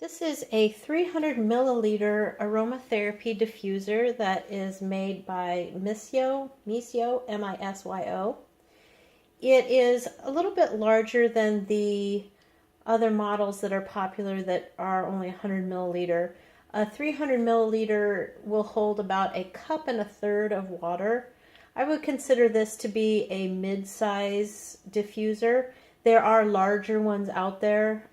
This is a 300 milliliter aromatherapy diffuser that is made by Misyo, M-I-S-Y-O. It is a little bit larger than the other models that are popular that are only 100 milliliter. A 300 milliliter will hold about a cup and a third of water. I would consider this to be a mid-size diffuser. There are larger ones out there,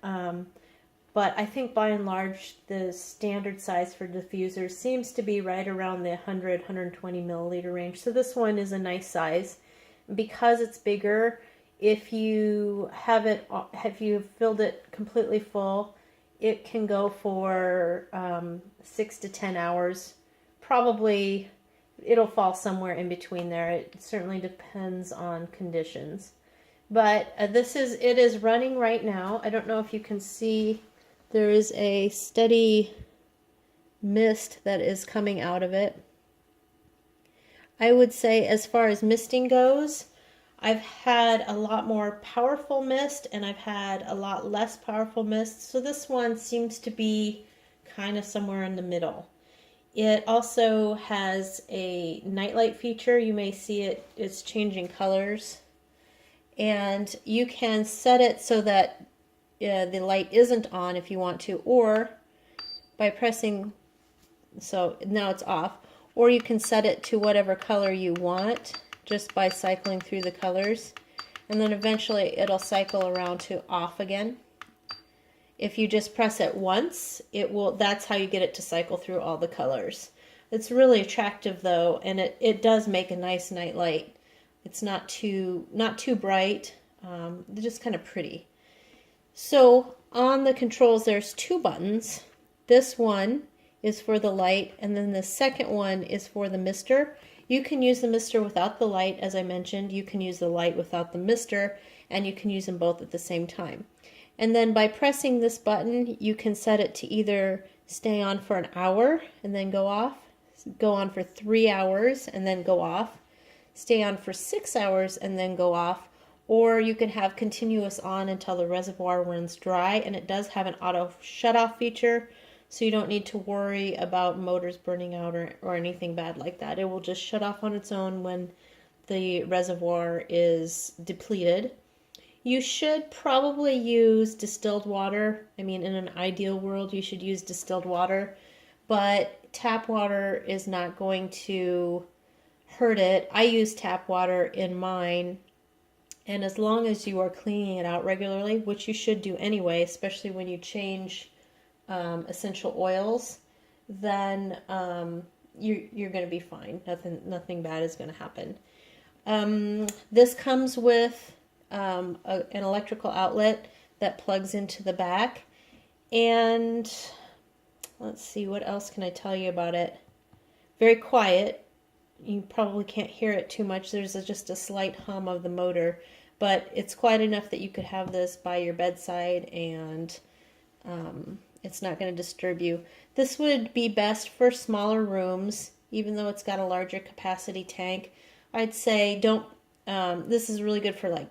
but I think by and large the standard size for diffusers seems to be right around the 100-120 milliliter range. So this one is a nice size. Because it's bigger, if you filled it completely full, it can go for 6 to 10 hours. Probably it'll fall somewhere in between there. It certainly depends on conditions. But it is running right now. I don't know if you can see, there is a steady mist that is coming out of it. I would say as far as misting goes, I've had a lot more powerful mist and I've had a lot less powerful mist. So this one seems to be kind of somewhere in the middle. It also has a nightlight feature. You may see it's changing colors. And you can set it so that the light isn't on if you want to, or by pressing, so now it's off, or you can set it to whatever color you want just by cycling through the colors, and then eventually it'll cycle around to off again. If you just press it once, that's how you get it to cycle through all the colors. It's really attractive though, and it does make a nice night light. It's not too bright, just kind of pretty. So on the controls there's two buttons. This one is for the light, and then the second one is for the mister. You can use the mister without the light, as I mentioned. You can use the light without the mister, and you can use them both at the same time. And then by pressing this button, you can set it to either stay on for an hour and then go off, go on for 3 hours and then go off, stay on for 6 hours and then go off, or you can have continuous on until the reservoir runs dry. And it does have an auto shut-off feature, so you don't need to worry about motors burning out or anything bad like that. It will just shut off on its own when the reservoir is depleted. You should probably use distilled water. I mean, in an ideal world, you should use distilled water, but tap water is not going to hurt it. I use tap water in mine, and as long as you are cleaning it out regularly, which you should do anyway, especially when you change essential oils, then you're going to be fine. Nothing bad is going to happen. This comes with an electrical outlet that plugs into the back, and let's see, what else can I tell you about it? Very quiet. You probably can't hear it too much. There's just a slight hum of the motor, but it's quiet enough that you could have this by your bedside and it's not going to disturb you. This would be best for smaller rooms, even though it's got a larger capacity tank. I'd say this is really good for like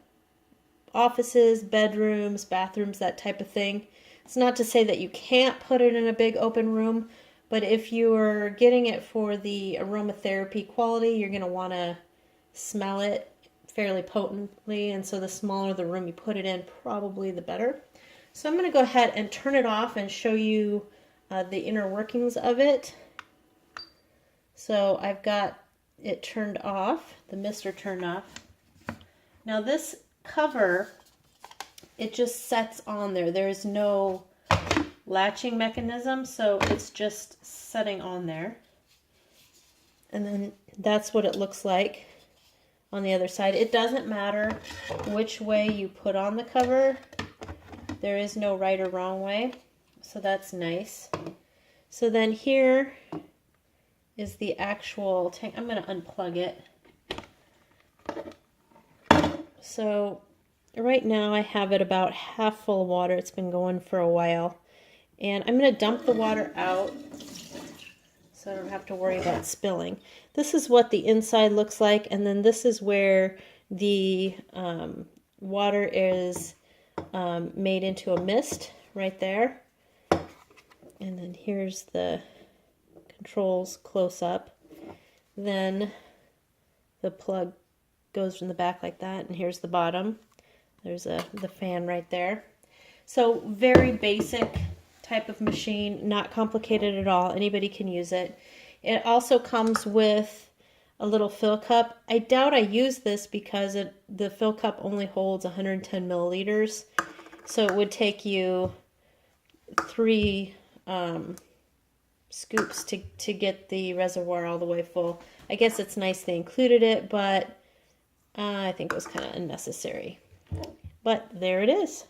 offices, bedrooms, bathrooms, that type of thing. It's not to say that you can't put it in a big open room, but if you're getting it for the aromatherapy quality, you're going to want to smell it fairly potently, and so the smaller the room you put it in, probably the better. So I'm going to go ahead and turn it off and show you the inner workings of it. So I've got it turned off, the mister turned off. Now this cover, it just sets on there. There's no latching mechanism, so it's just setting on there. And then that's what it looks like on the other side. It doesn't matter which way you put on the cover. There is no right or wrong way, so that's nice. So then here is the actual tank. I'm going to unplug it. So right now I have it about half full of water. It's been going for a while. And I'm going to dump the water out so I don't have to worry about spilling. This is what the inside looks like, and then this is where the water is made into a mist right there. And then here's the controls close up. Then the plug goes in the back like that, and here's the bottom. There's the fan right there. So very basic type of machine, not complicated at all. Anybody can use it. It also comes with a little fill cup. I doubt I use this because the fill cup only holds 110 milliliters. So it would take you 3 scoops to get the reservoir all the way full. I guess it's nice they included it, but I think it was kind of unnecessary. But there it is.